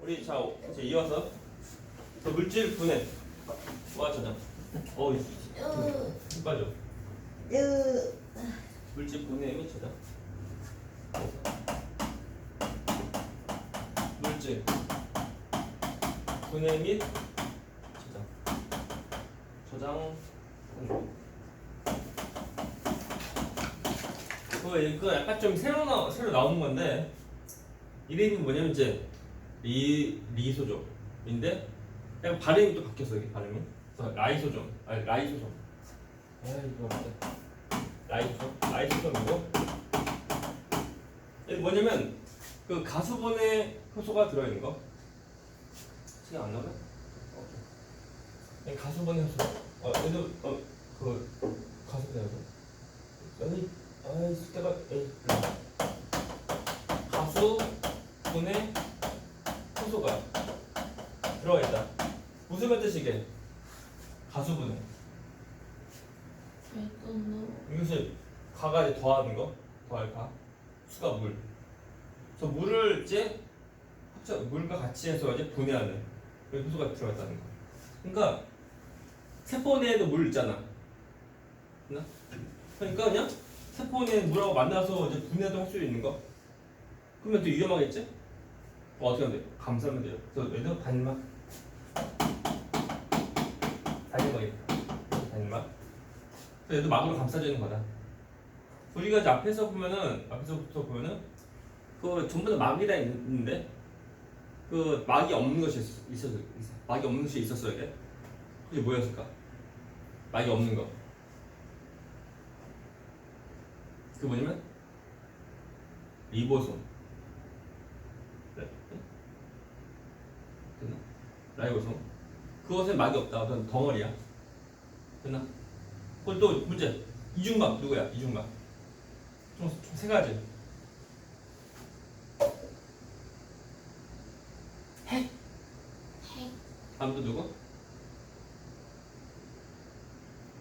우리 자 이제 이어서 그 물질 분해 와 저장. 힘 빠져. 물질 분해 및 저장. 물질 분해 및 저장. 그거 약간 좀 새로 나오는 건데 이름이 뭐냐면 이제 리소좀인데 약간 발음이 또 바뀌었어. 이게 발음이. 그래서 라이소좀. 아니 라이소좀. 이거 맞다. 라이소좀이고 이게 뭐냐면 그 가수분해 효소가 들어있는 거. 시간 안 나오네? 가수분해 효소. 얘도 그 가수분해 효소. 여기 숫자가 가수분해 효소가 들어가 있다. 무슨 뜻이게? 가수분해. 이것이 가가 이제 더하는 거, 더할 가. 수가 물. 그래서 물을 이제 물과 같이 해서 이제 분해하는 그 효소가 들어갔다는 거. 그러니까 세포 내에도 물 있잖아. 그러니까 그냥 세포 내에 물하고 만나서 이제 분해도 할 수 있는 거. 그러면 또 위험하겠지? 어떻게 하면 돼요? 감싸면 돼요. 그래서 얘도 단일막. 단일막. 그래서 얘도 막으로 감싸지는 거다. 우리가 이제 앞에서부터 보면은 그 전부 다 막이 다 있는데 그 막이 없는 것이 있었어. 막이 없는 것이 있었어야 돼. 그게 뭐였을까? 막이 없는 거. 그 뭐냐면 리보솜. 됐나? 라이보솜. 그것에 막이 없다. 어떤 덩어리야. 됐나? 그리고 또 문제. 이중막 누구야? 이중막. 총 세 가지. 핵. 다음 또 누구?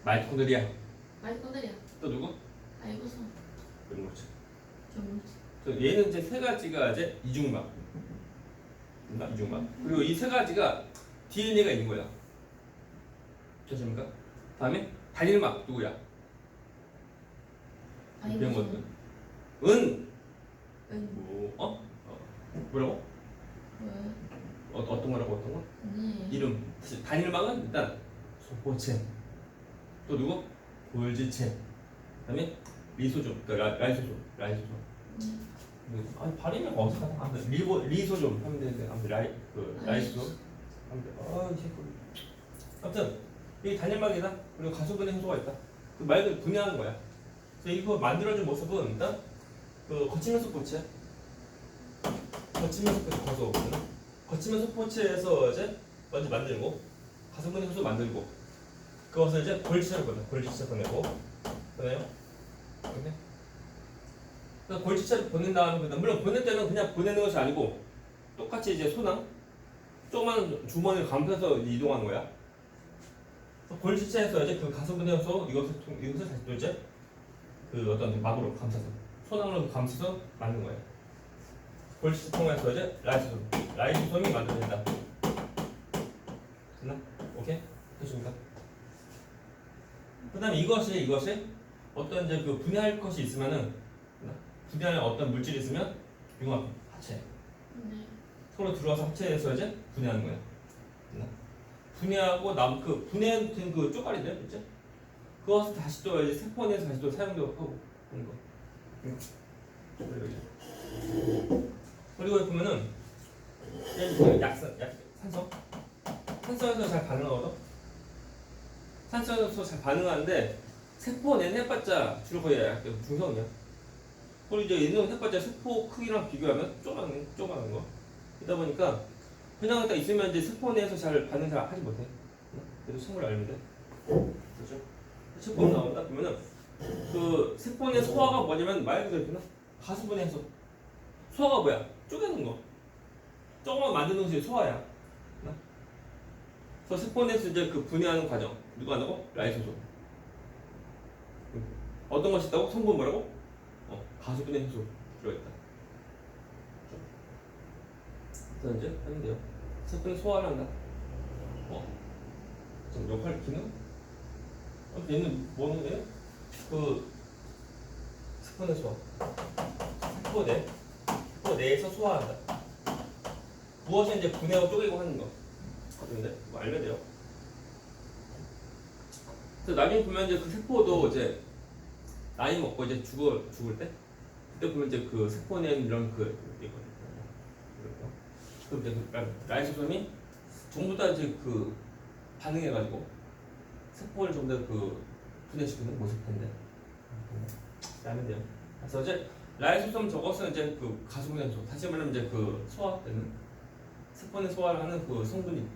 마이토콘드리아. 또 누구? 용물질. 얘는 이제 세 가지가 이제 이중막. 이중막. 그리고 이 세 가지가 DNA가 있는 거야. 되십니까? 다음에 단일막 누구야? 이런 것들. 뭐라고? 어떤 거? 이름. 단일막은 일단 소포체. 또 누구? 골지체. 그다음에 리소좀. 그러니까 라이소좀. 발음이 어색하다. 아무튼 리소좀 하면 되는데 아무튼 라이소좀. 아무튼 이게 단일막이다. 그리고 가수분해 효소가 있다. 그 말 그대로 분해하는 거야. 그래서 이거 만들어진 모습은 일단 그 거치면 소포체. 거치면 소포체에서 이제 먼저 만들고 가수분해 효소 만들고 그것을 이제 골지체로 보내고 그래요? 이렇게. 그래서 골지체로 보낸 다음에 물론 보낼 때는 그냥 보내는 것이 아니고 똑같이 이제 소낭 조그만 주머니를 감싸서 이동하는 거야. 골지체에서 이제 그 가수분해 효소 이것을 다시 또 이제 그 어떤 막으로 감싸서 소낭으로 감싸서 만든 거야. 골지체 통해서 이제 라이소솜이 만들어진다. 됐나? 오케이? 됐습니까? 그 다음에 이것이 어떤 이제 그 분해할 것이 있으면은 분해할 어떤 물질이 있으면 융합 합체. 서로 들어와서 합체해서 이제 분해하는 거야. 분해하고 그 분해된 그 쪼가리들 있죠? 그것을 다시 또 이제 세포 내에서 다시 또 사용되고 하는 거. 그리고 보면은 산소에서 잘 반응하거든. 산소에서 잘 반응하는데 세포 내는 해봤자 주로 거의 중성이야. 그리고 이제 얘는 해봤자 세포 크기랑 비교하면 조그마한 거. 그러다 보니까 그냥 딱 있으면 이제 세포 내에서 잘 반응 잘 하지 못해. 그래도 생물 알면 돼. 그렇죠? 세포 나온다 보면은 그 세포 내 소화가 뭐냐면 말 그대로 되나? 가수분해해서 소화가 뭐야? 쪼개는 거. 조금만 만드는 것이 소화야. 그래서 세포 내에서 이제 그 분해하는 과정 누가 한다고? 라이소솜. 어떤 것이 있다고? 성분 뭐라고? 가수분해 효소 들어있다. 그래서 이제 하면 돼요. 세포는 소화를 한다. 좀 역할 기능? 얘는 뭐는데? 그 세포 내 소화. 세포 내에서 소화한다. 무엇이 이제 분해하고 쪼개고 하는 거. 근데 뭐 알면 돼요. 그래서 나중에 보면 이제 그 세포도 이제 나이 먹고 이제 죽을 때 그때 보면 이제 그 세포 내 이런 그 있거든요. 그럼 이제 그 라이소솜이 전부 다 이제 그 반응해가지고 세포를 좀 더 그 분해시키는 모습일 텐데. 알면 돼요. 그래서 이제 라이소솜 저것은 이제 그 가수분해소. 다시 말하면 이제 그 소화되는 세포의 소화를 하는 그 성분이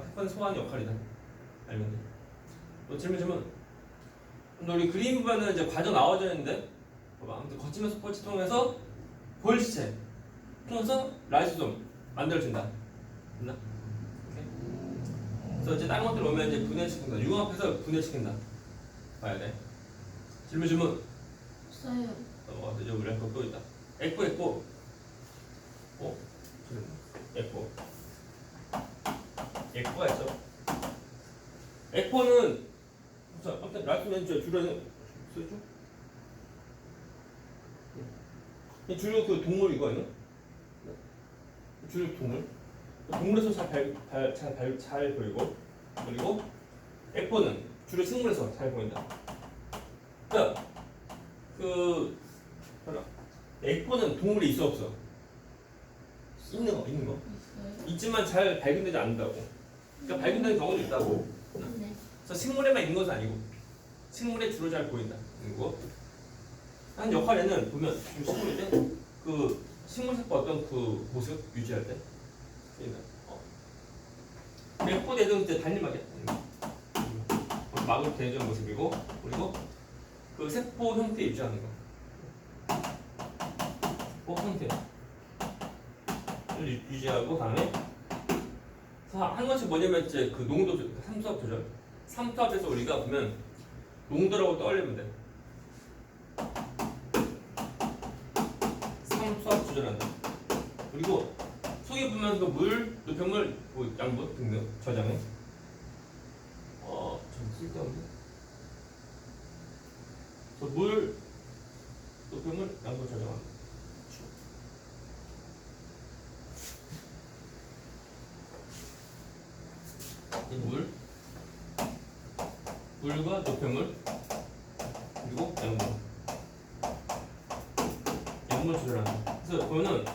세포의 소화하는 역할이다. 알면 돼. 또 질문. 근데 우리 그림 보면은 이제 과정 나와져 있는데, 봐봐. 아무튼 거치면 스포츠 통해서 볼시체 통해서 라이소솜 만들어진다. 됐나? 그래서 이제 다른 것들 오면 이제 분해시킨다. 융합해서 분해시킨다. 봐야 돼. 질문. 없어요. 이제 우리 에코 또 있다. 에코. 에코가 있어. 에코는 아무튼 라이소솜 주로는 쓰죠. 주로 그 동물 이거는 주로 동물에서 잘 보이고 그리고 에코는 주로 식물에서 잘 보인다. 그러니까 에코는 동물이 있어 없어? 있는 거. 있어요? 있지만 잘 발견되지 않는다고. 그러니까 발견되는 경우도 있다고. 네. 그래서 식물에만 있는 것은 아니고 식물에 주로 잘 보인다. 그리고 한 역할에는 보면 식물인데 그 식물 세포 어떤 그 모습 유지할 때 에코 대등 이제 단림하게 막을 대는 모습이고 그리고 그 세포 형태 유지하는 거. 형태를 유지하고 다음에 한 것이 뭐냐면 이제 그 농도 삼투압 조절. 삼투압에서 우리가 보면 농도라고 떠올리면 돼. 삼투압 조절한다. 그리고 속에 보면 그 물, 노폐물, 뭐 양분 등등 저장해. 좀 쓸데없네. 물, 노폐물, 양분 저장한다. 물과 노폐물 그리고 양분 조절한다. 그래서 보면은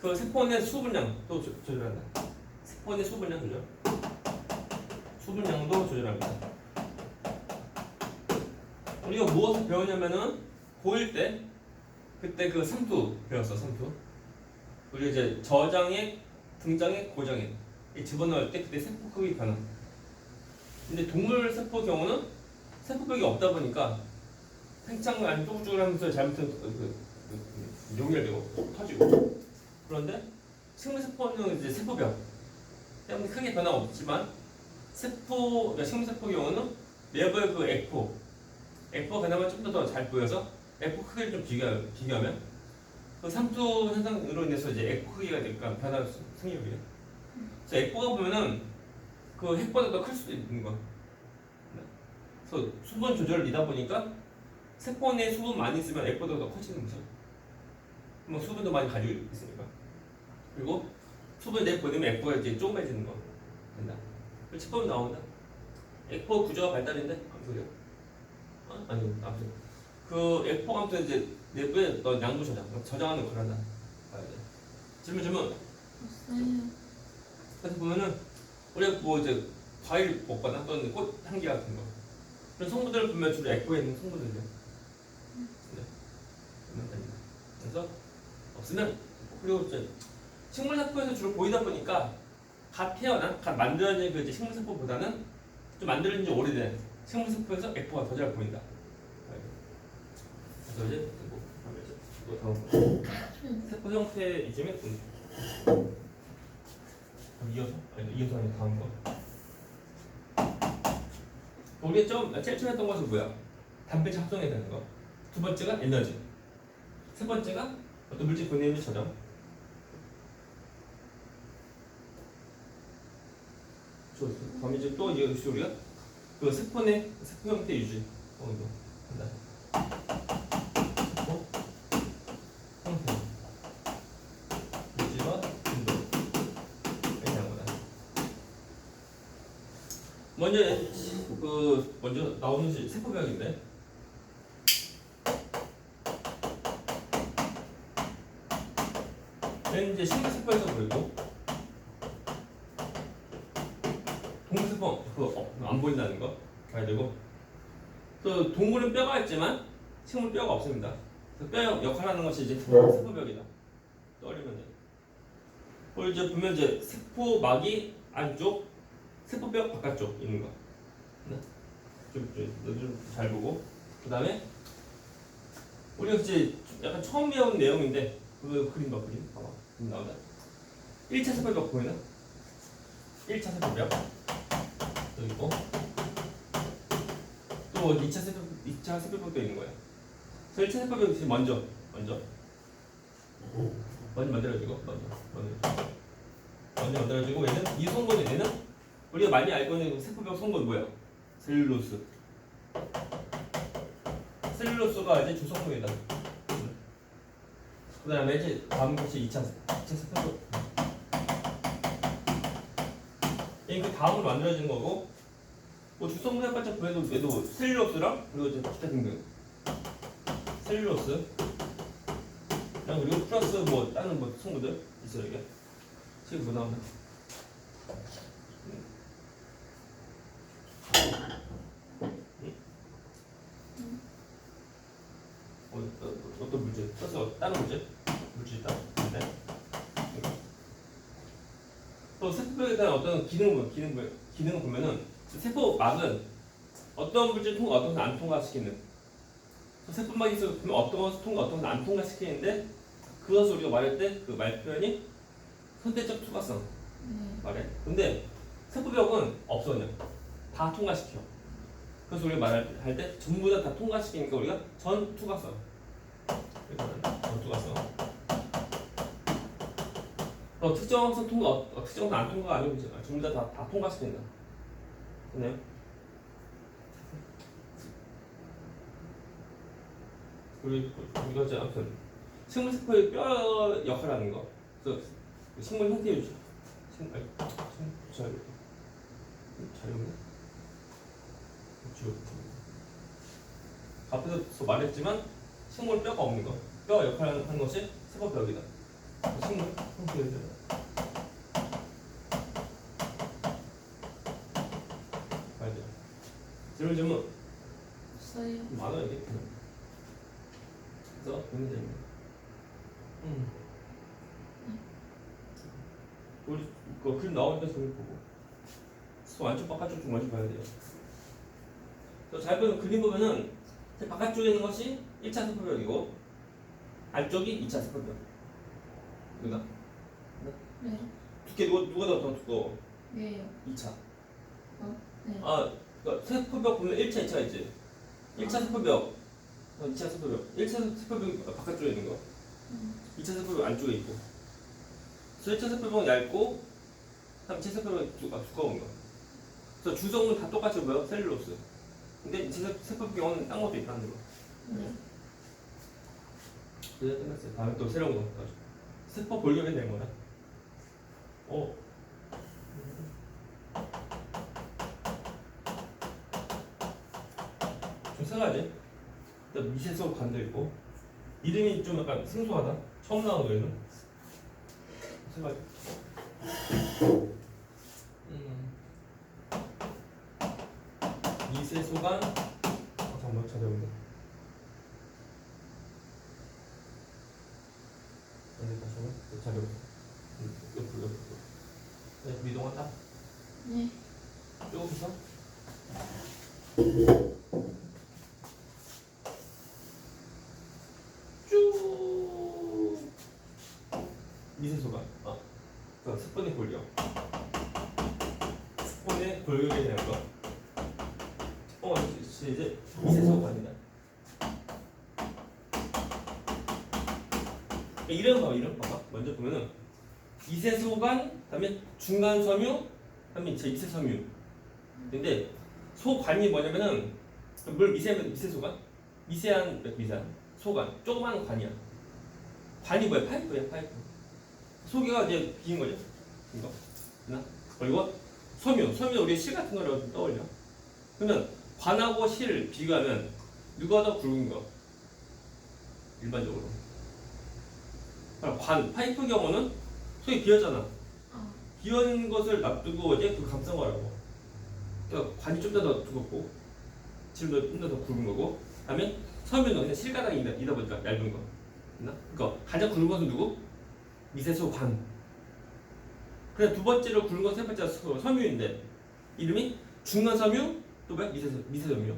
그 세포 내 수분량도 조절한다. 세포 내 수분량 조절. 수분량도 조절합니다. 우리가 무엇을 배우냐면은 고1 때 그때 그 삼투 배웠어. 삼투. 우리 이제 저장액, 등장액, 고장액 이 집어넣을 때 그때 세포 크기 변화. 근데 동물 세포 경우는 세포벽이 없다 보니까 팽창을 아니 쪼글쪼글하면서 잘못하면 용혈되고 터지고. 그런데 식물 세포는 이제 세포벽 때문에 크게 변화 없지만 그러니까 식물 세포 경우는 내부의 그 에코가 그나마 좀 더 잘 보여서 에코 크기를 좀 비교하면 그 삼투 현상으로 인해서 이제 에코 크기가 되니까 변화 생기거든요. 그래서 에코가 보면은 그 핵보다 더 클 수도 있는 거. 그래서 수분 조절이다 보니까 세포 내에 수분 많이 있으면 에코보다 더 커지는 거죠. 뭐 수분도 많이 가지고 있으니까. 그리고 수분 내 보내면 에코가 이제 조그매지는 거 된다. 그 칩법이 나온다. 에코 구조가 발달인데 아무튼 아니 아무튼 그 에코가 아무튼 이제 내부에 너 양분 저장하는 걸 한다. 봐야 돼. 질문. 없어요. 그래서 보면은 우리가 뭐 이제 과일 먹거나 또는 꽃 향기 같은 거 그런 성분들을 보면 주로 에코에 있는 성분들이요. 네. 그래서 없으면 그리고 이제 식물 세포에서 주로 보이다 보니까 갓 만들어진 그 식물 세포보다는 좀 만들어진 지 오래된 식물 세포에서 에코가 더 잘 보인다. 그래서 이제 뭐 다음 세포 형태 이쯤에 이어서 하는 다음 거. 우리가 제일 처음 했던 것은 뭐야? 단백질 합성해야 되는 거. 두 번째가 에너지. 세 번째가 어떤 물질 분해율 저장. 그럼 이제 또 이제 우리가 그 세포 형태 유지 이거 간다. 세포 형태 유지와 운동 이렇게 하는 거다. 먼저 나오는 세포벽인데. 얘는 이제 식물세포에서 보이고 동물세포 안 보인다는 거 봐야 되고, 또 동물은 뼈가 있지만 식물 뼈가 없습니다. 뼈 역할하는 것이 이제 세포벽이다. 떠올리면 돼. 그리고 이제 보면 이제 세포막이 안쪽, 세포벽 바깥쪽 있는 거. 좀 잘 보고. 그 다음에 우리가 이제 약간 처음 배운 내용인데 그 그림 봐, 그림 봐봐. 나온다. 1차 세포벽 보이나? 1차 세포벽 여기 있고, 또 2차 세포벽도 있는 거야. 그래서 1차 세포벽이 먼저 만들어지고 먼저 만들어지고, 얘는 이 송곳니, 얘는 우리가 많이 알고 있는 세포벽 송곳 뭐야? 셀룰로스. 셀룰로스가 이제 주성분이다. 그 다음에 이제 다음 것이 2차 세포벽. 그 다음으로 만들어진 거고, 뭐 주성분 해봤자 얘도 셀룰로스랑 그리고 이제 기타 등등 셀룰로스 그리고 플러스 뭐 다른 뭐 성분들 있어요. 이게 지금 뭐 나오나? 어떤 물질? 플러스 다른 물질 있다. 네. 또 세포벽에 대한 어떤 기능을 보면은 세포막은 어떤 물질 통과, 어떤 것을 안 통과시키는, 세포막이 있어 보면 어떤 것을 통과, 어떤 것을 안 통과시키는데, 그것을 우리가 말할 때 그 말 표현이 선택적 투과성 말해. 근데 세포벽은 없어. 그냥 다 통과시켜. 그래서 우리가 말할 때 전부 다 통과시키니까 우리가 전 투과성. 전 투과성. 특정성 통과, 특정성 안 통과가 아니고 전부 다 통과시킨다. 됐나요? 우리가 이제 아무튼 식물세포의 뼈 역할을 하는 거. 그래서 식물 형태 유지. 자료네. 앞에서 말했지만 식물 뼈가 없는 거. 뼈 역할을 하는 것이 세포벽이다. 식물 형태 유지. 질문 없어요. 많아 이게. 그래서 보면 됩니다. 우리 그 그림 나오니까 저기 보고 완전 바깥쪽 좀 먼저 봐야 돼요. 그래서 잘 보면 그림 보면은 바깥쪽에 있는 것이 1차 세포벽이고 안쪽이 2차 세포벽. 누가? 네. 두께 누가 더 두꺼워? 왜요? 2차. 네. 그러니까 세포벽 보면 1차, 2차 있지. 1차 세포벽, 2차 세포벽. 1차 세포벽이 바깥쪽에 있는 거. 2차 세포벽 안쪽에 있고. 그래서 1차 세포벽은 얇고, 2차 세포벽은 두꺼운 거. 그래서 주성은 다 똑같이 뭐야? 셀룰로스. 근데 2차 세포벽은 딴 것도 있다는 거. 네. 이제 끝났어요. 다음에 또 새로운 거. 세포 골격이 된 거다. 좀 세 가지. 일단 미세소 관도 있고, 이름이 좀 약간 생소하다. 처음 나온 거에는 세 가지. 미세소관. 잠깐만 찾아볼게. 자료. 옆으로. 네, 미동한다. 네. 여기서. 쭉 미세소관. 그러니까 스푼의 골격. 스푼의 골격에 대한 거. 이제 미세소관이다. 이름 봐봐. 먼저 보면은 미세소관, 그다음에 중간 섬유, 하면 제 미세섬유. 근데 소관이 뭐냐면은 물 미세소관? 미세한 소관. 조그만 관이야. 관이 뭐야? 파이프야, 파이프. 소개가 이제 비인 거죠. 이거. 나 그리고 섬유 우리 실 같은 거라고 좀 떠올려. 그러면 관하고 실 비교하면 누가 더 굵은 거? 일반적으로. 그럼 관, 파이프 경우는 속이 비었잖아. 비어있는 것을 놔두고 이제 그 감싼 거라고. 그러니까 관이 좀 더 두껍고 질도 좀 더 굵은 거고. 그다음에 섬유는 그냥 실가닥이다 보니까 얇은 거. 그러니까 가장 굵은 것은 누구? 미세소 관. 그래 두 번째로 굵은 건 세 번째 섬유인데 이름이 중간 섬유 또 왜? 미세섬유.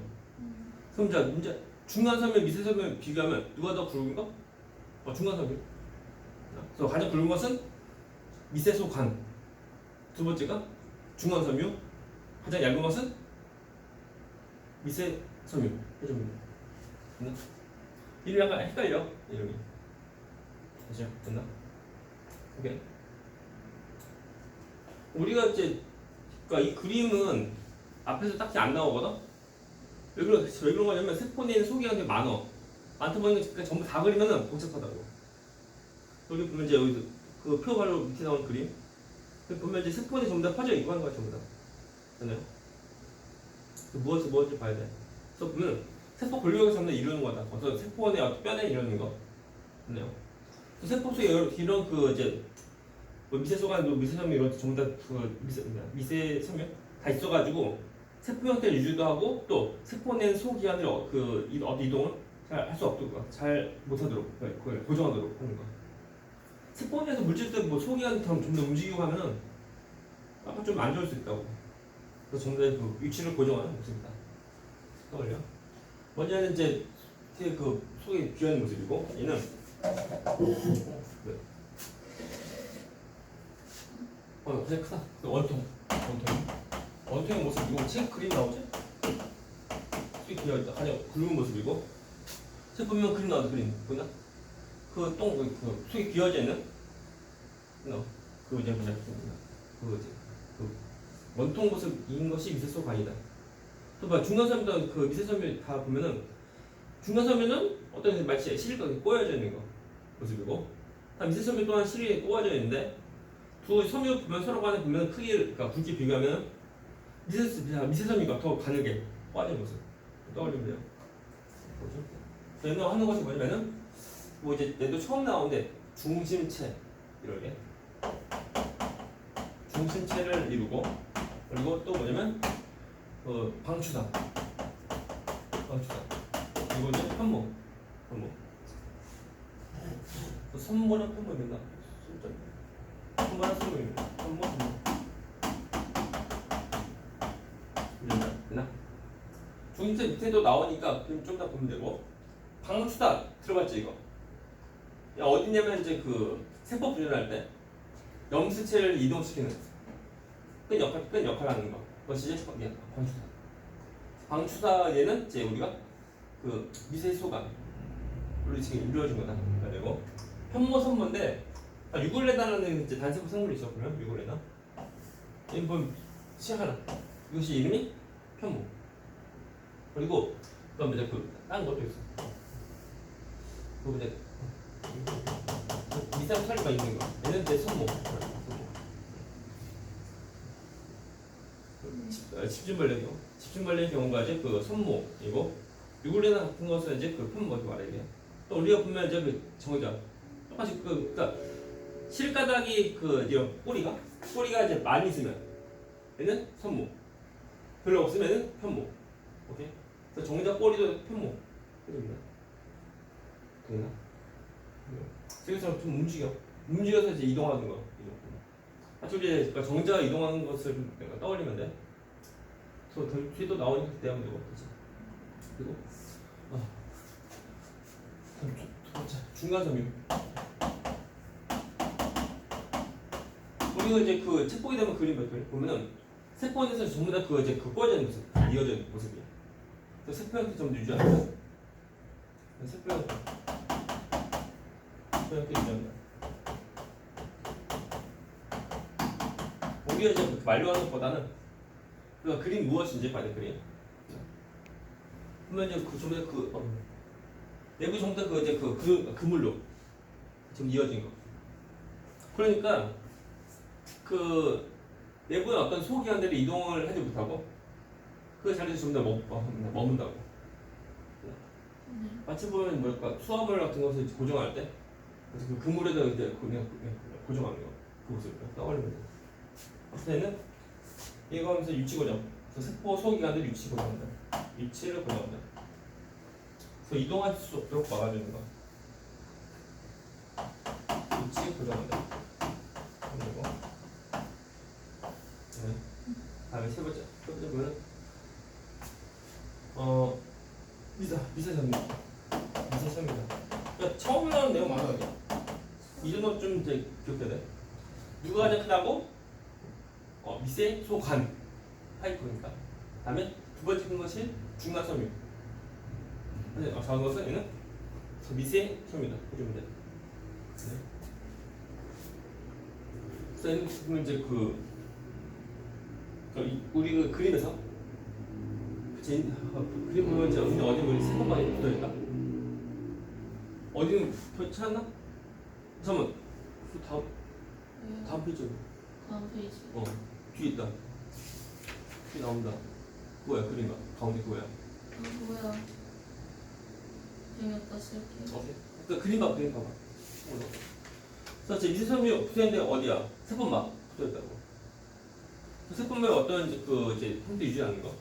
그럼 자 문제 중간 섬유 미세섬유 비교하면 누가 더 굵은 거? 중간 섬유. 그래서 가장 굵은 것은 미세소 관. 두 번째가 중간 섬유. 가장 얇은 것은 미세섬유. 해줍니다. 이름이 약간 헷갈려 이름이. 그죠? 됐나? 오케이. 우리가 이제 그러니까 이 그림은 앞에서 딱히 안 나오거든. 왜 그런 거냐면 세포 내에 소개가 되게 많어. 많다 보니까 전부 다 그리면은 복잡하다고. 여기 보면 이제 여기 그 표 바로 밑에 나온 그림. 여기 보면 이제 세포 내 전부 다 퍼져 있고 하는 거야 전부 다. 됐나요? 무엇을 봐야 돼. 그래서 보면 세포 골격이 전부 다 이루는 거다. 그래서 세포 내 뼈내 이루는 거. 됐나요? 세포 속에 이런 그 이제 뭐 미세소관, 미세섬유 이런 전부 다그 미세섬유 다 있어가지고 세포 형태를 유지도 하고 또 세포 낸 소기관을 어디 이동을 잘 할 수 없도록 잘 못하도록 그걸 고정하도록 하는 거. 세포 내에서 물질들 뭐 소기관처럼 좀 더 움직이고 하면은 아마 좀 안 좋을 수 있다고. 그래서 전부 다그 위치를 고정하는 모습이다. 떠올려? 먼저는 이제 그 속에 비어있는 모습이고 얘는 되게 크다. 원통의 모습 이거 책 그림 나오지? 속이 비어있다. 가장 굵은 모습이고 책 보면 그림 나오죠. 그림 보이나? 그 속이 비어져 있는 그 이제 뭐냐 그 원통 모습인 것이 미세소관이다. 또 봐 중간섬유도 그 미세섬유 다 보면은 중간섬유는 어떤 마치 실이 꼬여져 있는 거 모습이고 미세섬유 또한 실이 꼬아져 있는데 두 섬유 보면 서로 간에 보면 크기가 굵게 비교하면 미세섬유가 더 가늘게 꼬아진 모습 떠올리면 돼요. 얘는 하는 것이 뭐냐면은 뭐 이제 얘도 처음 나오는데 중심체 이렇게 중심체를 이루고 그리고 또 뭐냐면 방추단 그리고 이제 편모 선모랑 편모입니다. 선모랑 선모입니다. 선모 됐나? 중심체 밑에도 나오니까 좀 더 보면 되고 방추단 들어봤지 이거? 어디냐면 이제 그 세포 분열할 때 염수체를 이동시키는 끈 역할을 하는 거. 그것이 이제 방추사 얘는 이제 우리가 그 미세소관으로 지금 이루어진 거다. 그리고 편모선모인데 유골레나라는 이제 단세포 생물이 있어. 그러면 유골레나. 얘는 보면 시작하나. 이것이 이름이 편모. 그리고 그다음 이제 다른 것도 있어. 그리고 이제 미세한 털이가 있는 거. 얘는 이제 선모. 집중벌레의 경우가 이제 그 선모이고 유골레나 같은 것은 이제 그 편모 말이에요. 또 우리가 보면 이제 그 정의가 똑같이 그러니까 실가닥이 이제 꼬리가 이제 많이 있으면 얘는 선모, 별로 없으면은 편모. 오케이. 그래서 정의자 꼬리도 편모. 됩니다. 되나? 여기서 좀 움직여서 이제 이동하는 거. 이제 그러니까 정자가 이동하는 것을 내가 떠올리면 돼. 뒤도 나오니까 그때 하면 되고, 그렇지? 그리고 중간섬유. 우리가 이제 그 책 보게 되면 그림 보면은 세포 안에서 전부 다 이제 꼬여져 있는 모습, 이어져 있는 모습이야. 그래서 세포 형태 좀 유지하는 거. 세포 형태 유지한다. 우리가 이제 그렇게 말로 하는 것보다는 그러니까 그림 무엇인지 봐야 돼 그림. 그러면 이제 그 좀 더 내부 좀 더 그 이제 그물로 지금 이어진 거. 그러니까 그 내부의 어떤 소기관들이 이동을 하지 못하고 그 자리에서 좀 더 머문다고. 네. 마치 보면 뭐랄까 수화물 같은 것을 고정할 때 그래서 그 그물에다 이제 그냥 고정하는 거. 그 모습을 떠올리면 돼. 앞에는 이거 하면서 위치 고정. 그래서 세포 소기관들 위치 고정한다. 위치를 고정한다. 그래서 이동할 수 없도록 막아주는 거. 위치 고정한다. 그리고 네. 다음에 세 번째 보면 미세선입니다. 그러니까 처음 나오는 내용 많아요. 이 정도 좀 이제 기억해야 돼. 누가 가장 크다고? 미세 소관 파이프니까. 다음에 두 번째 큰 것이 중간섬유. 작은 것은 얘는 미세 섬유다. 해주면 돼. 네. 그래서 얘는 보면 이제 우리 그 그림에서 그림 보면 이제 어디 우리 세번만에 붙어있다. 어디는 붙지 않나? 잠깐만. 그 다음 페이지. 다음 페이지. 뒤에 있다. 뒤에 나온다. 그거야 그림가 가운데 그거야. 뭐야? 재미없다 쓸게요. 그러니까 그림 봐봐. 그래서 제 미세섬유 붙어있는데 어디야? 세번막 붙어있다고. 세번막에 어떤 이제 형태 유지하는 거.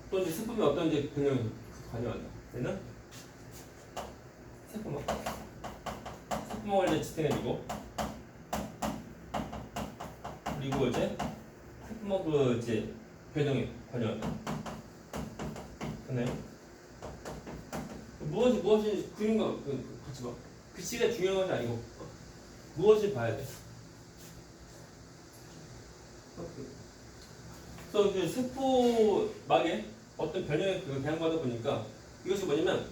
또 이제 세포에 어떤 이제 변형이 관여한다. 얘는 세포막을 이제 지탱해주고, 그리고 이제 세포막 이제 변형에 관여한다. 됐나요? 무엇이 그림과 같이 봐. 글씨가 중요한 것이 아니고 무엇을 봐야 돼. 그래서 이제 세포막에 어떤 변형에 대항하다 보니까 이것이 뭐냐면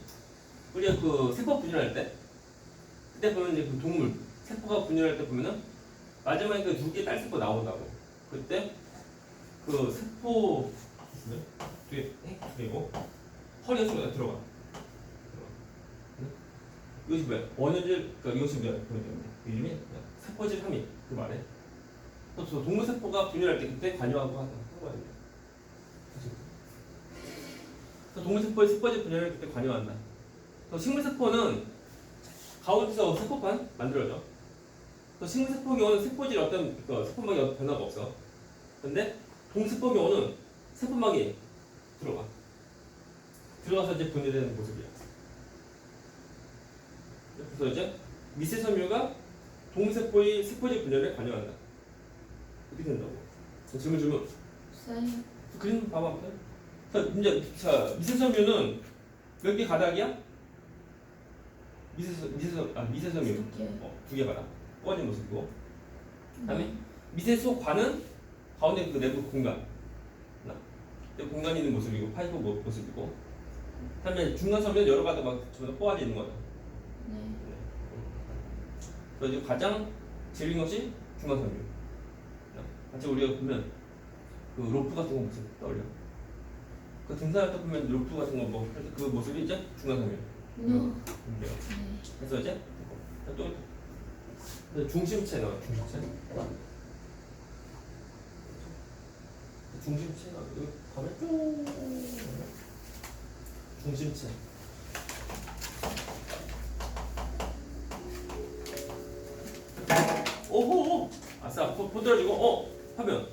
우리가 그 세포 분열할 때 그때 보면 이제 그 동물 세포가 분열할 때 보면은 마지막에 그 두 개의 딸 세포 나온다고. 그때 그 세포 뒤에 두개고 허리가 쭉 들어가. 이것이 뭐야? 원효질 그러니까 이것이 뭐야? 이름이 세포질 함이 그 말에. 또 동물 세포가 분열할 때 그때 관여하고 하는 거예요. 동물세포의 세포질 분열을 그때 관여한다. 식물세포는 가운데서 세포판 만들어져. 식물세포 경우는 세포질 어떤 세포막이 어떤 변화가 없어. 근데 동세포 경우는 세포막이 들어가서 이제 분해되는 모습이야. 그래서 이제 미세섬유가 동세포의 세포질 분열에 관여한다. 이렇게 된다고. 질문. 사인. 그림 봐봐. 자, 미세섬유는 몇 개 가닥이야? 미세섬유 두 개 가닥 꺼진 모습이고, 그다음에 미세소관은 가운데 그 내부 공간, 내부 공간이 있는 모습이고 파이프 모습이고, 그다음에 중간섬유는 여러 가닥 막 전부 다 뽑아져 있는 거다. 네. 그래서 가장 질린 것이 중간섬유. 같이 우리가 보면 그 로프 같은 거 모습 떠올려. 그 등산할 때 보면 루프 같은 거 그 모습이 이제 중간섬유. 네. 그래서 이제 또 중심체 나와. 중심체가 여기 가면 쭉 중심체. 오호. 아싸 포들어지고 하면.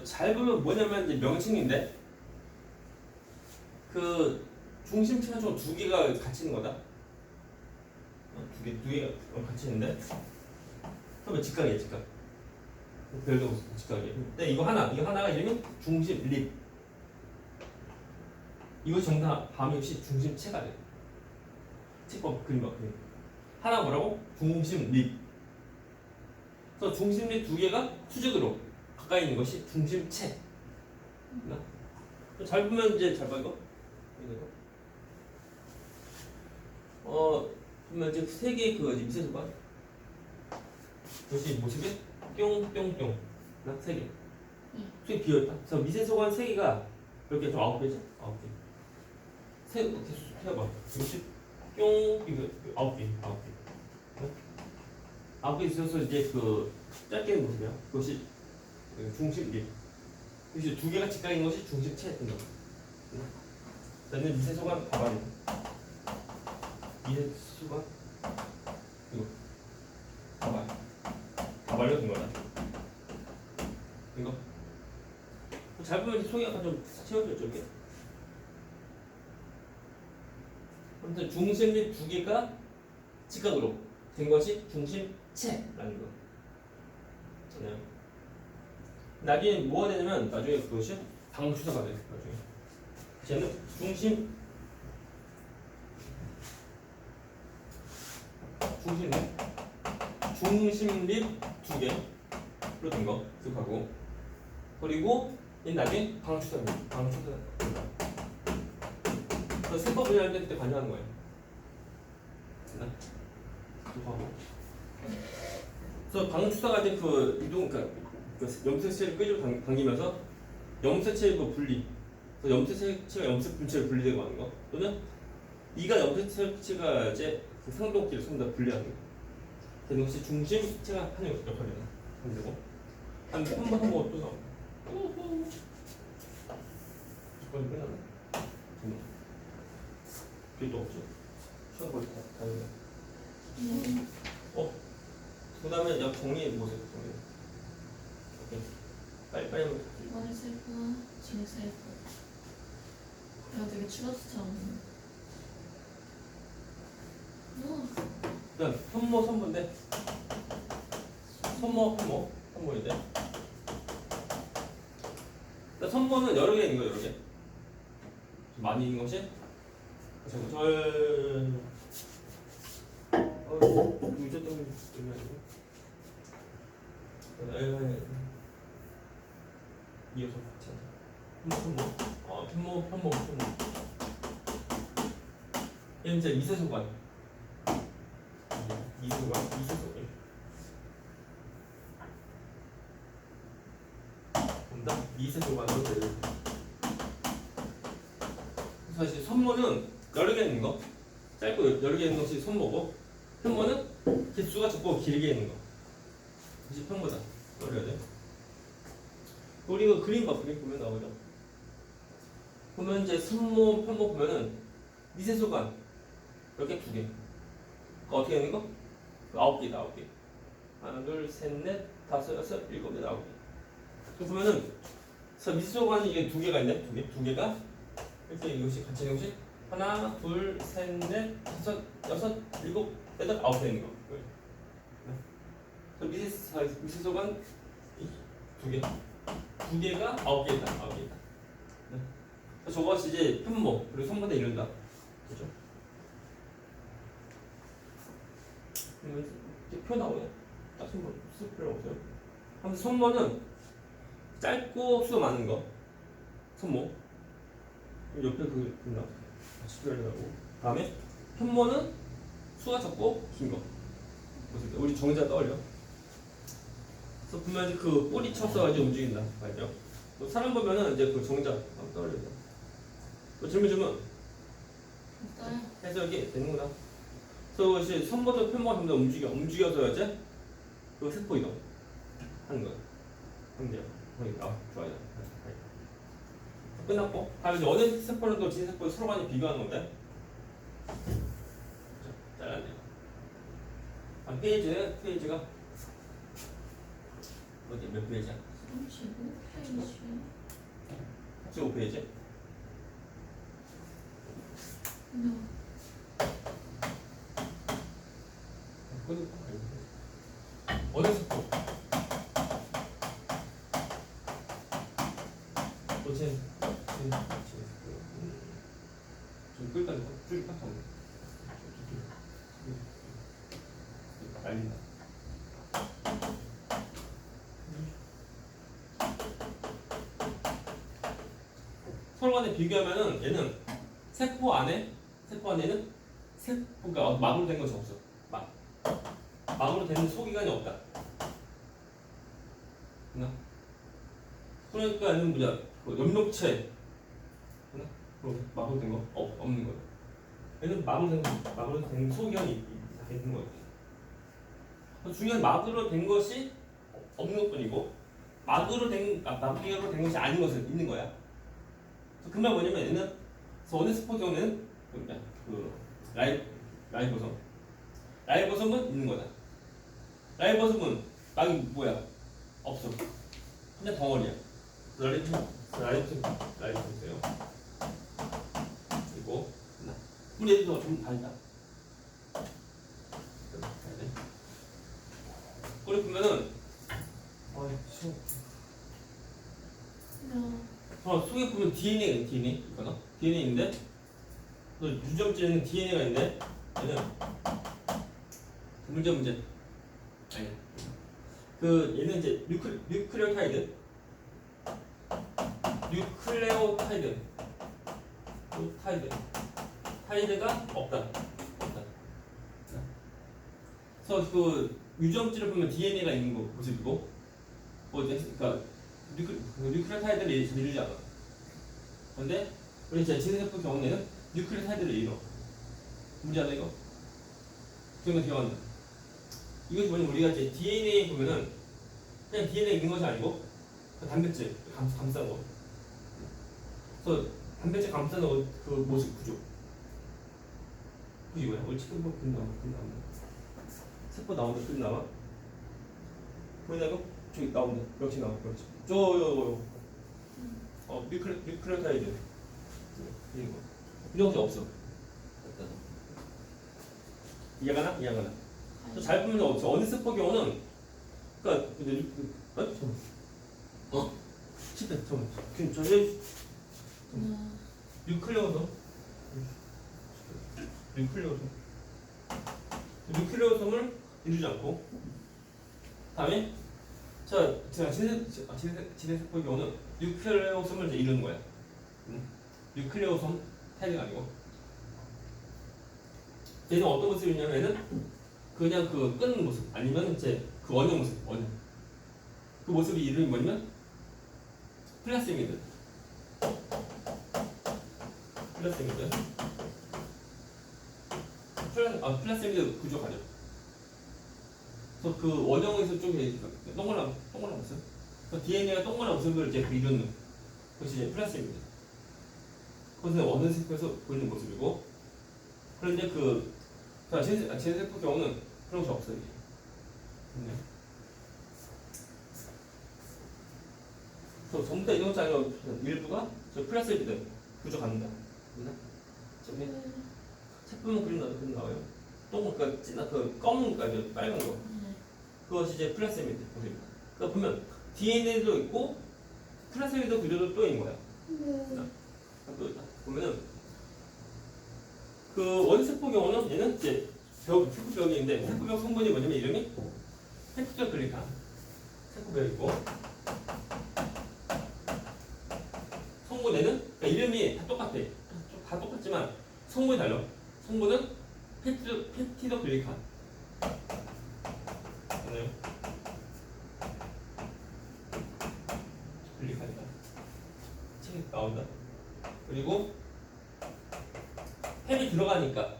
잘 보면 뭐냐면 이제 명칭인데 그 중심체가 좀 두 개가 같이 있는 거다. 두 개가 같이 있는데 그러면 직각이야 직각. 별도 직각이야. 근데 이거 하나가 이름이 중심 립. 이것이 정답 반응시 중심체가 돼. 책법 그림. 하나 뭐라고? 중심 립. 그래서 중심 립 두 개가 수직으로 가까이 있는 것이 중심체. 잘 보면 이제 잘 봐 이거. 그러면 이제 세 개의 그 미세소관 그것이 모습이 뿅뿅뿅 세 개. 수이 비어있다. 그래서 미세소관 세 개가 이렇게 좀 9개죠? 9개. 세봐. 이것이 뿅 이거 9개. 9개 있어서 이제 그 짧게 모습이야. 그것이 중심기. 그것이 두 개가 직각 있는 것이 중심체인 거. 그다음에 미세소관 가발이. 미세소관 이거 가발로 된 거다. 이거 잘 보면 이제 속이 약간 좀 채워져 이렇게. 아무튼 중심립 두 개가 직각으로 된 것이 중심체라는 거. 네. 나중에 뭐가 되냐면 나중에 그것이 방추사가 돼. 나중에 쟤는 중심립 두 개로 된 거 기억하고, 그리고 이 나중에 방추사입니다. 방추사. 그래서 세법 분야할 때 그때 관여하는 거예요. 됐나? 기억하고. 그래서 방추사가 이제 그 이동 그러니까 그 염색체를 끄집어 당기면서 염색체의 그 분리, 그래서 염색체가 염색 분체로 분리되고 하는 거, 또는 이가 염색체가 이제 그 상동끼리 전부 다 분리하는 거. 되는 것이 중심체가 하는 역할이에요. 그리고 한번 또 나와. 조건이 끝나나? 뒤에 또 없지? 시간 걸릴 것 같아. 네. 그 다음에 약 정리해 보세요. 정리. 오케이. 빨리 하면 돼. 머리 셀거, 지금 셀거. 이거 되게 추러스처럼. 우와. 일단 선모인데 선모인데 일단 선모는 여러 개 있는 거예요. 여러 개 좀 많이 있는 것이 이거 이어서 편모 얘는 이제 미세소관 미세소관 본다? 미세소관으로 되는. 사실 선모는 여러 개 있는 거, 짧고 여러 개 있는 것이 선모고, 편모는 개수가 적고 길게 있는 거, 이것이 편모다. 어려야 돼. 우리 이거 그림 보면 나오죠. 보면 이제 선모, 편모 보면은 미세소관 이렇게 두 개. 그러니까 어떻게 되는 거? 9개다, 9개. 하나, 둘, 셋, 넷, 다섯, 여섯, 일곱, 여덟, 9개. 그 보면은 미세소관이 이게 두 개가 있네. 두 개가 이렇게 이것이 같이 있는 것이 하나, 둘, 셋, 넷, 다섯, 여섯, 일곱, 여덟, 9개 있는 거. 미세소관 두 개가 9개다. 9개다. 네. 저것이 이제 편모 그리고 선모대 이른다. 그죠? 이렇게 표 나오네. 딱 선모 쓸 필요 없어요. 아무튼 선모는 짧고 수가 많은 거. 선모. 옆에 그 있나? 같이 표현하고. 다음에 편모는 수가 적고 긴 거. 보세요. 우리 정자 떠올려. 그래서 보면 그 꼬리 쳐서 이제 움직인다. 알죠? 또 사람 보면은 이제 그 정자 한번 떠올려. 또 질문 주면 떠요. 해석이 되는구나. 그래서 이제 선모도 편모가 전부 다 움직여서 이제 그 세포 이동 하는 거야. 한대요. 좋아요. 끝났고, 다음 이제 어느 세포는 또 지세포 서로 간에 비교하는 건데. 잘랐네요. 다음 페이지가 어디 몇 페이지야? 35페이지. 15페이지? 어느 세포? 좀 끌다 줄까? 알린다. 서로 간에 비교하면은 얘는 세포 안에는 그러니까 막으로 된 것이 없어. 막으로 된 소기관이 없다. 그나? 그러니까 얘는 뭐냐? 그 염록체. 그나? 막으로 된 거 없는 거야. 얘는 막으로 된 소기관이 있는 거야. 중요한 막으로 된 것이 없는 것뿐이고 막으로 된 것이 아닌 것은 있는 거야. 그 말 뭐냐면 얘는 원스포 경우는 뭐냐? 그 라이보솜은 있는 거다. 라이보솜은 막이 뭐야? 없어. 그냥 덩어리야. 라이보솜 있어요. 그리고 우리 얘도 좀 다르다. 우리 보면은 속에 보면 DNA 이거나 DNA인데 유점질에는 DNA가 있는데 얘는 문제 아니 얘는 이제 뉴클레오타이드가 없다. 그래서 그 유점질을 보면 DNA가 있는 거 모습이고 그러니까 뉴클레오타이드를 이루지 않아. 그런데 우리 이제 진세포 경우에는 뉴클레오타이드를 이뤄. 문제 하나 이거? 기억난다. 이것이 뭐냐면 우리가 이제 DNA 보면은 그냥 DNA 있는 것이 아니고 그 단백질 감싼 거. 그래서 단백질 감싼 그 모습 구조. 그게 뭐야? 우리 지금 뭐 끝나와. 세포 나오는데 끝나와. 보이나 이거? 저기 나온다. 역시 나와. 그렇지. 뉴클레오타이드. 이런 것이 없어. 이해가나? 잘 보면 없어. 어느 세포 경우는 그러니까 뉴클레오솜을 이루지 않고 다음에 제가 진해세포의 경우는 뉴클레오솜을 이제 이루는 거야. 뉴클레오솜 타입이 아니고 얘는 어떤 모습이냐면 얘는 그냥 그 끊는 모습 아니면 이제 그 원형 모습 그 모습이 이름이 뭐냐면 플라스미드 플라스미드 구조 가죠. 그래서 그 원형에서 쪽에 동그란 모습 DNA가 동그란 모습을 이제 이루는 것이 이제 플라스미드. 그것은 원형 세포에서 보이는 모습이고 그런데 제세포 경우는 그런 것이 없어요. 그래서 전부 다 이런 것이 아니라 일부가 저 플라스미드 구조 갖는다. 색보면 그림 나와요. 그러니까 진한 그 검은 거 빨간 거. 그것이 이제 플라스미드 모습입니다. 그러니까 보면 DNA도 있고 플라스미드 구조도 또 있는 거야. 또 있다. 보면은 그 원세포 경우는 얘는 이제 세포벽인데 세포벽 성분이 뭐냐면 이름이 펩티도글리칸 세포벽 있고 성분에는 그러니까 이름이 다 똑같아. 다 똑같지만 성분이 달라. 성분은 펩티도글리칸. 맞나요? 글리칸이다. 책에 나온다. 그리고 펩이 들어가니까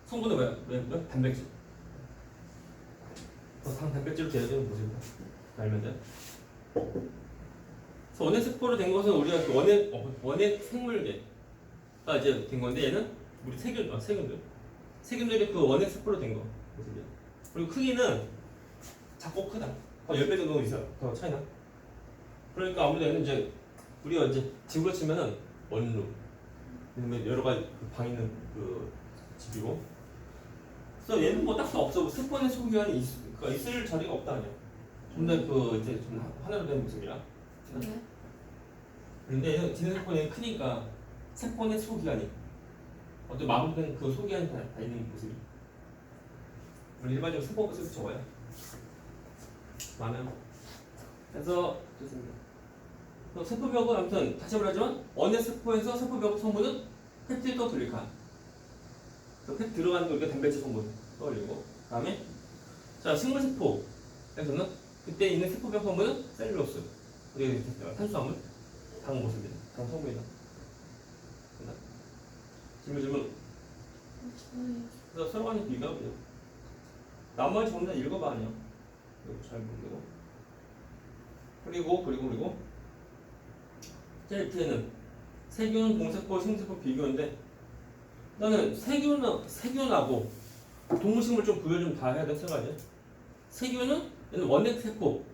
성분은 뭐야? 단백질. 단백질로 되어지는 모습이다. 알면 돼. 그래서 원액 세포로 된 것은 우리가 그 원액 생물계가 이제 된 건데 얘는 우리 세균들이 그 원액 세포로 된 거. 모습이야. 그리고 크기는 작고 크다. 10배 정도 있어. 더 차이나. 그러니까 아무래도 얘는 이제 우리가 이제 집으로 치면은 원룸. 여러 가지 방 있는 그 집이고. 그래서 얘는 뭐 딱히 없어. 세포의 소기관이 있을 자리가 없다 아니야. 좀더 이제 좀 하나로 된 모습이야. 그런데 얘는 진해세포는 크니까 세포의 소기관이 어떤 마무리된 그 소기관이 다 있는 모습이. 우리 일반적으로 세포 모습을 적어요. 많아요. 그래서 좋습니다. 세포벽은 아무튼 다시 말하지만 원의 세포에서 세포벽 성분은 펩티도글리칸. 그 팩 들어가는 거 우리가 단백질 성분 떠올리고 다음에 자 식물세포에서는 그때 있는 세포병 성분은 셀룰로스 우리가 탄수화물 당 모습이다 당 성분이다 질문 좋아요. 그래서 서로 간에 비교하고요 나머지 전부 다 읽어봐 아니야 이거 잘 모르고 그리고 제일 뒤에는 세균, 공세포, 생세포 비교인데 나는 세균하고 동물식물 좀 구별 좀 다 해야 돼, 세 가지. 세균은 얘는 원핵세포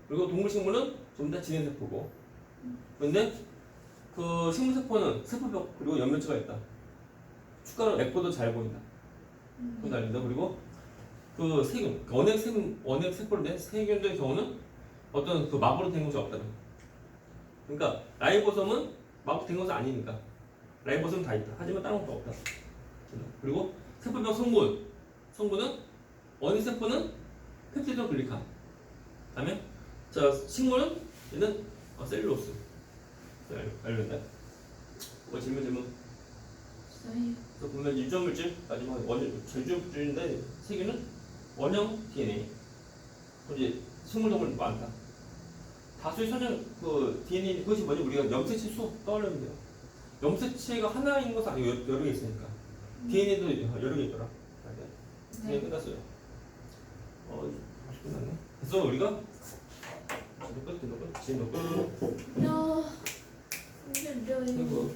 그리고 동물식물은 전부 다 진핵세포고 그런데 그 식물세포는 세포벽 그리고 연면체가 있다 추가로 에코도 잘 보인다 그거 달린다 그리고 그 세균, 원핵세포로 된 세균들의 경우는 어떤 그 막으로 된 것이 없다 그러니까 라이보솜은 막으로 된 것은 아니니까 라이보솜은 다 있다 하지만 다른 것도 없다 그리고 세포병 성분은 원핵세포는 펩티드 글리칸 다음에 자 식물은 얘는 셀룰로스 알겠네 질문 좋아요. 또 보면 유전물질 마지막 제주물질인데 세균은 원형 DNA 이제 식물동물 많다 다수의 선형 그 DNA 그것이 뭐지 우리가 염색체 수 떠올리면 돼요 염색체가 하나인 것은 아니고 여러 개 있으니까 DNA도 여러 개 있더라 네. 끝났어요 끝났네 그래서 우리가 진도 끝 야, 힘들어요. 그리고